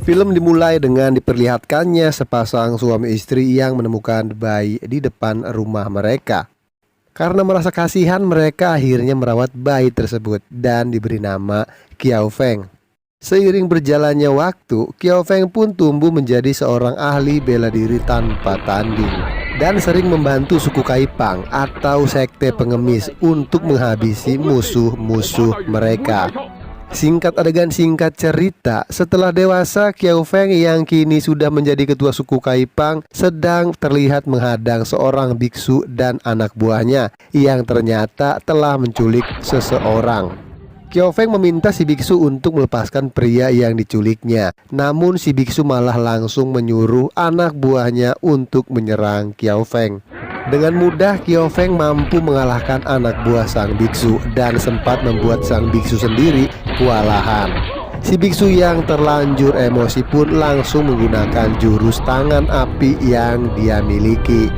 Film dimulai dengan diperlihatkannya sepasang suami istri yang menemukan bayi di depan rumah mereka. Karena merasa kasihan, mereka akhirnya merawat bayi tersebut dan diberi nama Qiao Feng. Seiring berjalannya waktu, Qiao Feng pun tumbuh menjadi seorang ahli bela diri tanpa tanding dan sering membantu suku Kaipang atau sekte pengemis untuk menghabisi musuh-musuh mereka. Singkat adegan singkat cerita, setelah dewasa, Qiao Feng yang kini sudah menjadi ketua suku Kaipang sedang terlihat menghadang seorang biksu dan anak buahnya yang ternyata telah menculik seseorang. Qiao Feng meminta si biksu untuk melepaskan pria yang diculiknya. Namun si biksu malah langsung menyuruh anak buahnya untuk menyerang Qiao Feng. Dengan mudah Qiao Feng mampu mengalahkan anak buah sang biksu dan sempat membuat sang biksu sendiri kewalahan. Si biksu yang terlanjur emosi pun langsung menggunakan jurus tangan api yang dia miliki.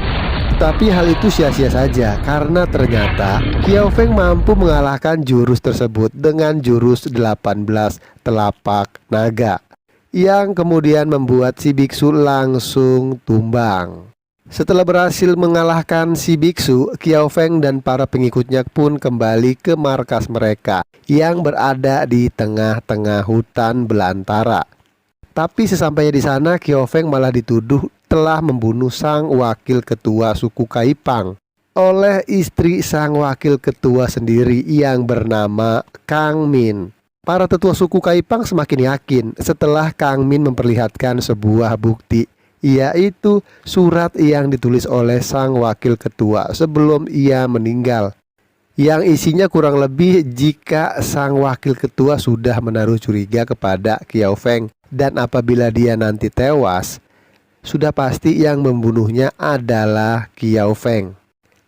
Tapi hal itu sia-sia saja karena ternyata Qiao Feng mampu mengalahkan jurus tersebut dengan jurus 18 telapak naga, yang kemudian membuat si biksu langsung tumbang. Setelah berhasil mengalahkan si biksu, Qiao Feng dan para pengikutnya pun kembali ke markas mereka yang berada di tengah-tengah hutan belantara. Tapi sesampainya di sana, Qiao Feng malah dituduh telah membunuh sang wakil ketua suku Kaipang oleh istri sang wakil ketua sendiri yang bernama Kang Min. Para tetua suku Kaipang semakin yakin setelah Kang Min memperlihatkan sebuah bukti, yaitu surat yang ditulis oleh sang wakil ketua sebelum ia meninggal, yang isinya kurang lebih jika sang wakil ketua sudah menaruh curiga kepada Qiao Feng dan apabila dia nanti tewas, sudah pasti yang membunuhnya adalah Qiao Feng.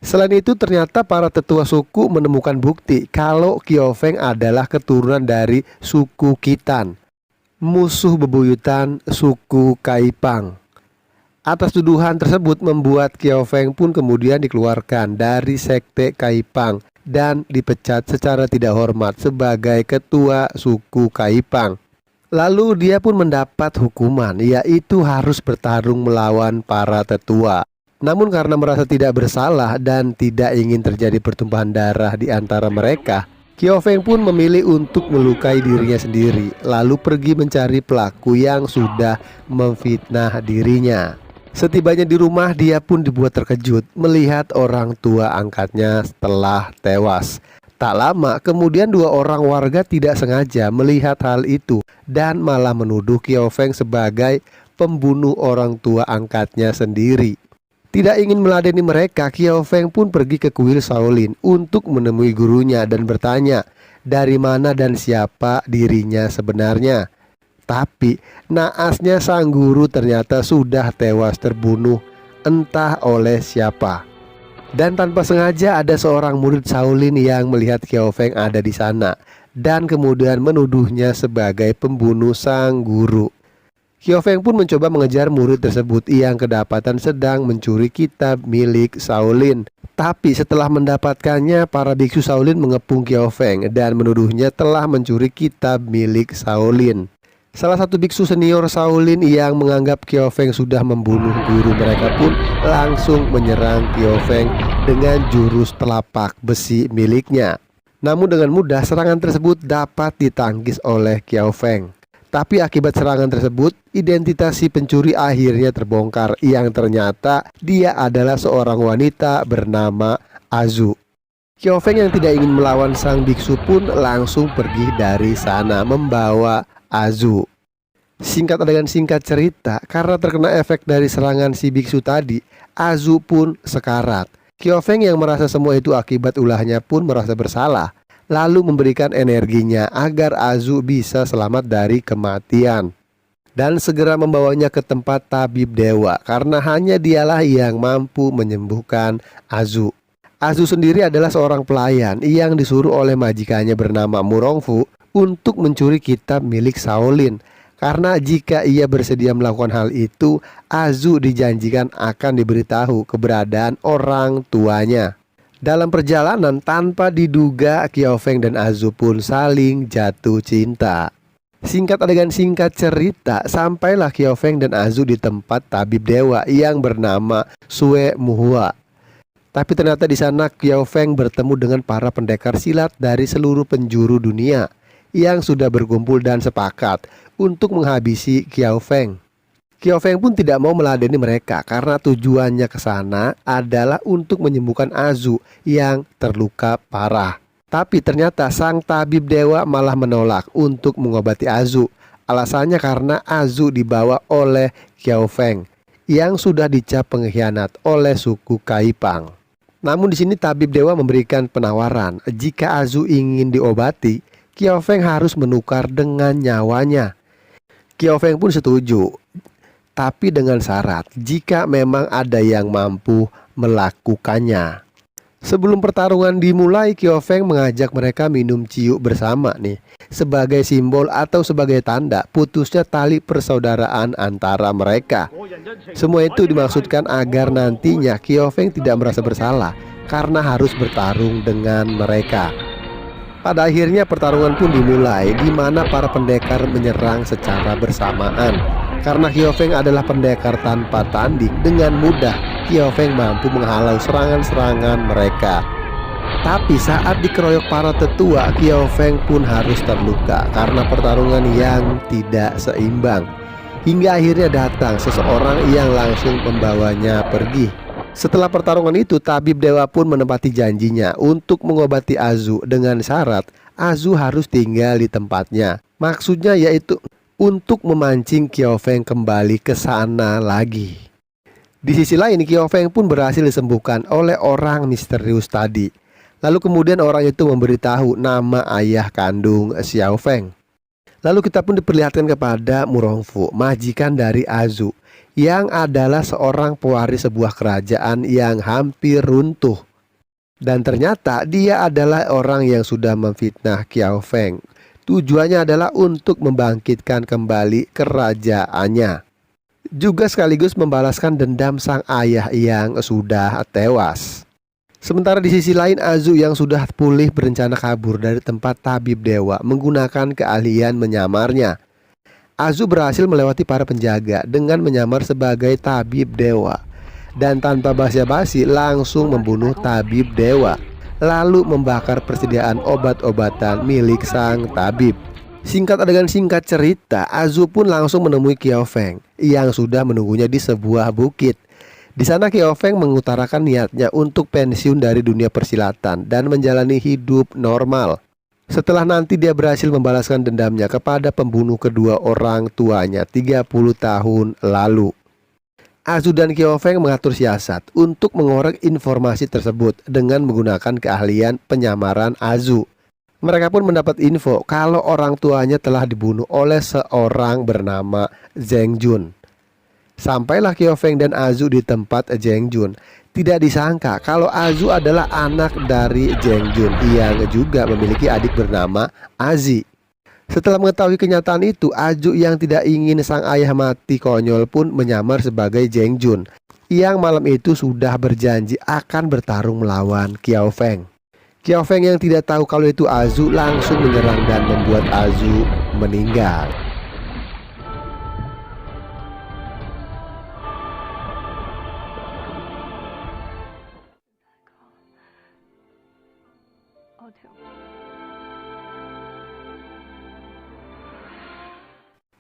Selain itu ternyata para tetua suku menemukan bukti kalau Qiao Feng adalah keturunan dari suku Khitan, musuh bebuyutan suku Kaipang. Atas tuduhan tersebut membuat Qiao Feng pun kemudian dikeluarkan dari sekte Kaipang dan dipecat secara tidak hormat sebagai ketua suku Kaipang. Lalu dia pun mendapat hukuman, yaitu harus bertarung melawan para tetua. Namun karena merasa tidak bersalah dan tidak ingin terjadi pertumpahan darah di antara mereka, Qiao Feng pun memilih untuk melukai dirinya sendiri, lalu pergi mencari pelaku yang sudah memfitnah dirinya. Setibanya di rumah, dia pun dibuat terkejut melihat orang tua angkatnya telah tewas. Tak lama kemudian dua orang warga tidak sengaja melihat hal itu dan malah menuduh Qiao Feng sebagai pembunuh orang tua angkatnya sendiri. Tidak ingin meladeni mereka, Qiao Feng pun pergi ke kuil Shaolin untuk menemui gurunya dan bertanya dari mana dan siapa dirinya sebenarnya. Tapi naasnya sang guru ternyata sudah tewas terbunuh entah oleh siapa. Dan tanpa sengaja ada seorang murid Shaolin yang melihat Qiao Feng ada di sana dan kemudian menuduhnya sebagai pembunuh sang guru. Qiao Feng pun mencoba mengejar murid tersebut yang kedapatan sedang mencuri kitab milik Shaolin. Tapi setelah mendapatkannya, para biksu Shaolin mengepung Qiao Feng dan menuduhnya telah mencuri kitab milik Shaolin. Salah satu biksu senior Shaolin yang menganggap Qiao Feng sudah membunuh guru mereka pun langsung menyerang Qiao Feng dengan jurus telapak besi miliknya. Namun dengan mudah serangan tersebut dapat ditangkis oleh Qiao Feng. Tapi akibat serangan tersebut, identitas si pencuri akhirnya terbongkar, yang ternyata dia adalah seorang wanita bernama Azu. Qiao Feng yang tidak ingin melawan sang biksu pun langsung pergi dari sana membawa Azu. Singkat adegan singkat cerita, karena terkena efek dari serangan si biksu tadi, Azu pun sekarat. Qiao Feng yang merasa semua itu akibat ulahnya pun merasa bersalah, lalu memberikan energinya agar Azu bisa selamat dari kematian dan segera membawanya ke tempat tabib dewa, karena hanya dialah yang mampu menyembuhkan Azu. Azu sendiri adalah seorang pelayan yang disuruh oleh majikannya bernama Murongfu untuk mencuri kitab milik Shaolin. Karena jika ia bersedia melakukan hal itu, Azu dijanjikan akan diberitahu keberadaan orang tuanya. Dalam perjalanan tanpa diduga, Qiao Feng dan Azu pun saling jatuh cinta. Singkat adegan singkat cerita, sampailah Qiao Feng dan Azu di tempat tabib dewa yang bernama Sue Muhua. Tapi ternyata di sana Qiao Feng bertemu dengan para pendekar silat dari seluruh penjuru dunia yang sudah berkumpul dan sepakat untuk menghabisi Qiao Feng. Qiao Feng pun tidak mau meladeni mereka karena tujuannya ke sana adalah untuk menyembuhkan Azu yang terluka parah. Tapi ternyata sang tabib dewa malah menolak untuk mengobati Azu. Alasannya karena Azu dibawa oleh Qiao Feng yang sudah dicap pengkhianat oleh suku Kaipang. Namun di sini tabib dewa memberikan penawaran, jika Azu ingin diobati, Qiao Feng harus menukar dengan nyawanya. Qiao Feng pun setuju, tapi dengan syarat jika memang ada yang mampu melakukannya. Sebelum pertarungan dimulai, Qiao Feng mengajak mereka minum ciu bersama nih, sebagai simbol atau sebagai tanda putusnya tali persaudaraan antara mereka. Semua itu dimaksudkan agar nantinya Qiao Feng tidak merasa bersalah karena harus bertarung dengan mereka. Pada akhirnya pertarungan pun dimulai, di mana para pendekar menyerang secara bersamaan. Karena Qiao Feng adalah pendekar tanpa tanding, dengan mudah Qiao Feng mampu menghalau serangan-serangan mereka. Tapi saat dikeroyok para tetua, Qiao Feng pun harus terluka karena pertarungan yang tidak seimbang. Hingga akhirnya datang seseorang yang langsung membawanya pergi. Setelah pertarungan itu, tabib dewa pun menepati janjinya untuk mengobati Azu dengan syarat Azu harus tinggal di tempatnya. Maksudnya yaitu untuk memancing Qiao Feng kembali ke sana lagi. Di sisi lain, Qiao Feng pun berhasil disembuhkan oleh orang misterius tadi. Lalu kemudian orang itu memberitahu nama ayah kandung Xiao Feng. Lalu kita pun diperlihatkan kepada Murongfu, majikan dari Azu, yang adalah seorang pewaris sebuah kerajaan yang hampir runtuh. Dan ternyata dia adalah orang yang sudah memfitnah Qiao Feng. Tujuannya adalah untuk membangkitkan kembali kerajaannya, juga sekaligus membalaskan dendam sang ayah yang sudah tewas. Sementara di sisi lain, Azu yang sudah pulih berencana kabur dari tempat tabib dewa menggunakan keahlian menyamarnya. Azu berhasil melewati para penjaga dengan menyamar sebagai tabib dewa, dan tanpa basa-basi langsung membunuh tabib dewa, lalu membakar persediaan obat-obatan milik sang tabib. Singkat adegan singkat cerita, Azu pun langsung menemui Qiao Feng yang sudah menunggunya di sebuah bukit. Di sana Qiao Feng mengutarakan niatnya untuk pensiun dari dunia persilatan dan menjalani hidup normal. Setelah nanti dia berhasil membalaskan dendamnya kepada pembunuh kedua orang tuanya 30 tahun lalu. Azu dan Qiao Feng mengatur siasat untuk mengorek informasi tersebut dengan menggunakan keahlian penyamaran Azu. Mereka pun mendapat info kalau orang tuanya telah dibunuh oleh seorang bernama Zheng Jun. Sampailah Qiao Feng dan Azu di tempat Zheng Jun. Tidak disangka kalau Azu adalah anak dari Zheng Jun yang juga memiliki adik bernama Azi. Setelah mengetahui kenyataan itu, Azu yang tidak ingin sang ayah mati konyol pun menyamar sebagai Zheng Jun, yang malam itu sudah berjanji akan bertarung melawan Qiao Feng. Qiao Feng yang tidak tahu kalau itu Azu langsung menyerang dan membuat Azu meninggal.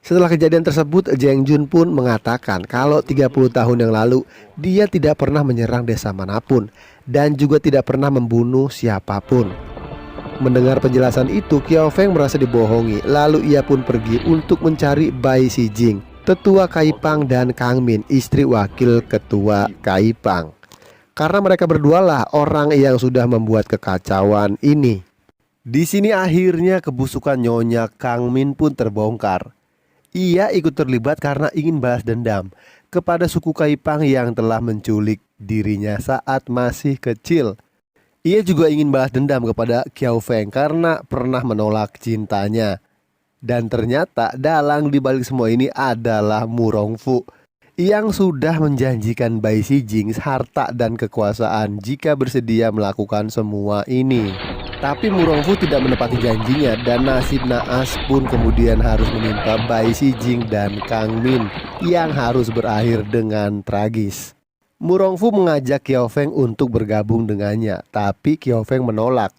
Setelah kejadian tersebut, Zheng Jun pun mengatakan kalau 30 tahun yang lalu dia tidak pernah menyerang desa manapun dan juga tidak pernah membunuh siapapun. Mendengar penjelasan itu, Qiao Feng merasa dibohongi. Lalu ia pun pergi untuk mencari Bai Xijing, tetua Kaipang, dan Kang Min, istri wakil ketua Kaipang. Karena mereka berdualah orang yang sudah membuat kekacauan ini. Di sini akhirnya kebusukan Nyonya Kang Min pun terbongkar. Ia ikut terlibat karena ingin balas dendam kepada suku Kaipang yang telah menculik dirinya saat masih kecil. Ia juga ingin balas dendam kepada Qiao Feng karena pernah menolak cintanya. Dan ternyata dalang dibalik semua ini adalah Murongfu yang sudah menjanjikan Bai Xijing harta dan kekuasaan jika bersedia melakukan semua ini. Tapi Murongfu tidak menepati janjinya dan nasib naas pun kemudian harus menimpa Bai Xijing dan Kang Min yang harus berakhir dengan tragis. Murongfu mengajak Qiao Feng untuk bergabung dengannya, tapi Qiao Feng menolak,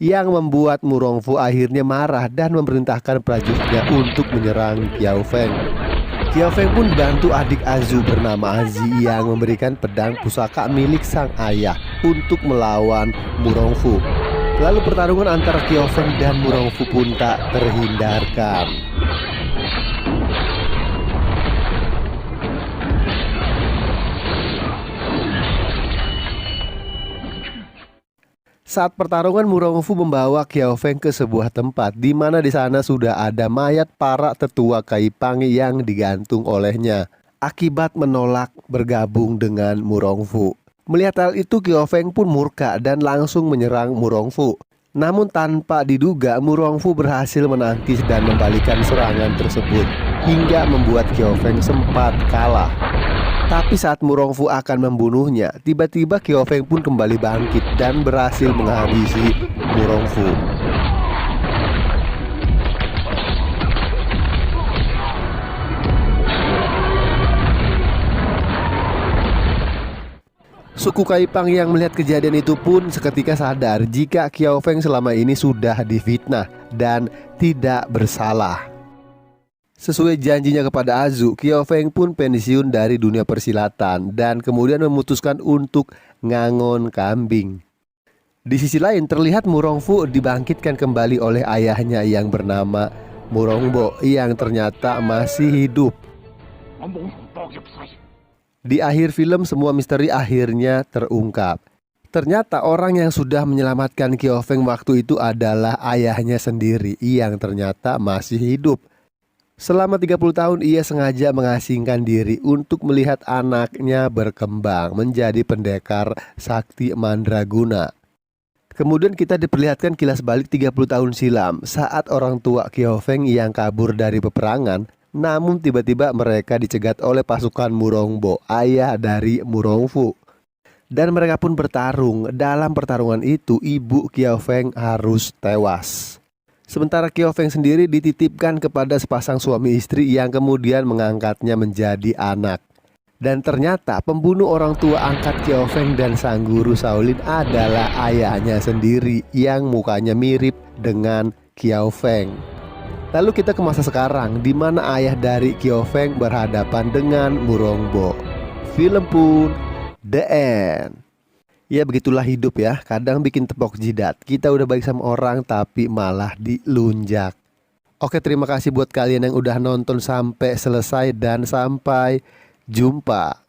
yang membuat Murongfu akhirnya marah dan memerintahkan prajuritnya untuk menyerang Qiao Feng. Qiao Feng pun dibantu adik Azu bernama Azi yang memberikan pedang pusaka milik sang ayah untuk melawan Murongfu. Lalu pertarungan antara Qiao Feng dan Murongfu pun tak terhindarkan. Saat pertarungan, Murongfu membawa Qiao Feng ke sebuah tempat di mana di sana sudah ada mayat para tetua Kaipang yang digantung olehnya akibat menolak bergabung dengan Murongfu. Melihat hal itu, Qiao Feng pun murka dan langsung menyerang Murongfu. Namun tanpa diduga, Murongfu berhasil menangkis dan membalikan serangan tersebut hingga membuat Qiao Feng sempat kalah. Tapi saat Murongfu akan membunuhnya, tiba-tiba Qiao Feng pun kembali bangkit dan berhasil menghabisi Murongfu. Suku Kaipang yang melihat kejadian itu pun seketika sadar jika Qiao Feng selama ini sudah difitnah dan tidak bersalah. Sesuai janjinya kepada Azu, Qiao Feng pun pensiun dari dunia persilatan dan kemudian memutuskan untuk ngangon kambing. Di sisi lain terlihat Murongfu dibangkitkan kembali oleh ayahnya yang bernama Murongbo yang ternyata masih hidup. Di akhir film semua misteri akhirnya terungkap. Ternyata orang yang sudah menyelamatkan Qiao Feng waktu itu adalah ayahnya sendiri yang ternyata masih hidup. Selama 30 tahun ia sengaja mengasingkan diri untuk melihat anaknya berkembang menjadi pendekar sakti mandraguna. Kemudian kita diperlihatkan kilas balik 30 tahun silam saat orang tua Qiao Feng yang kabur dari peperangan. Namun tiba-tiba mereka dicegat oleh pasukan Murongbo, ayah dari Murongfu. Dan mereka pun bertarung. Dalam pertarungan itu ibu Qiao Feng harus tewas. Sementara Qiao Feng sendiri dititipkan kepada sepasang suami istri yang kemudian mengangkatnya menjadi anak. Dan ternyata pembunuh orang tua angkat Qiao Feng dan sang guru Shaolin adalah ayahnya sendiri yang mukanya mirip dengan Qiao Feng. Lalu kita ke masa sekarang di mana ayah dari Qiao Feng berhadapan dengan Murongbo. Film pun the end. Ya begitulah hidup ya, kadang bikin tepok jidat. Kita udah baik sama orang tapi malah dilunjak. Oke, terima kasih buat kalian yang udah nonton sampai selesai dan sampai jumpa.